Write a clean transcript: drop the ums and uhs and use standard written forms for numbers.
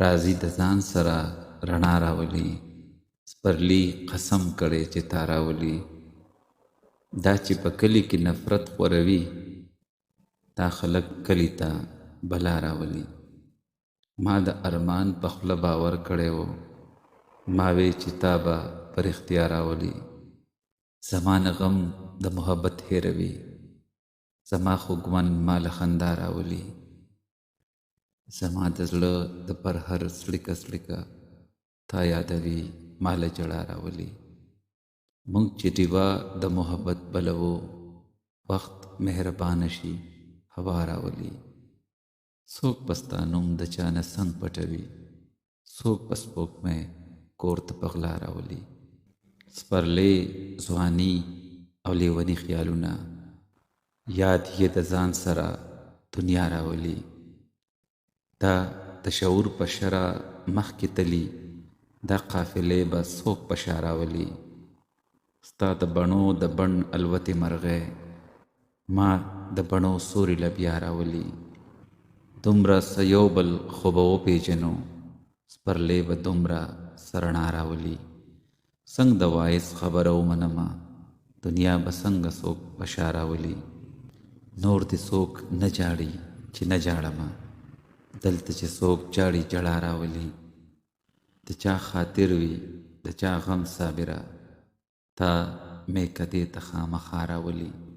راځي د ځان سره رڼا راولي. سپرلی قسم کړي چې تا راولي. دا چې په کلي کې نفرت خوروي، دا خلک کلي ته بلا راولي. ما د ارمان په خوله باور کړی و، ما وی چې تا به پر اختیار راولي. زما نه غم د محبت هېروي، زما خوږمن ما له خندا راولي. زما د زړه د پر هر څړیکه څړیکه تا یادوي، ما له ژړا راولي. موږ چې ډیوه د محبت بلوو، وخت مهربانه شي هوا راولي. څوک په ستا نوم د چا نه څنګ پټوي، څوک په سپوږمۍ کور ته په غلا راولي. سپرلی ځواني او لیوني خیالونه، یاد یې د ځان سره دنیا راولي. دا د شعور په شرع مخکې تلي، دا قافلې به څوک په شا راولي. ستا د بڼو د بڼ الوتې مرغۍ، ما د بڼو سوري له بیا راولي. دومره څه یو بل خو به وپېژنو، سپرلی به دومره څه رڼا راولي. څنګه د وایس خبره ومنمه، دنیا به څنګه څوک په شا راولي. نور دې څوک نه جاړي چې نه جاړمه، دلته چې څوک جاړي ژړا راولي. د چا خاطر وي د چا غم صابره، تا مې کدې ته خامخا راولي.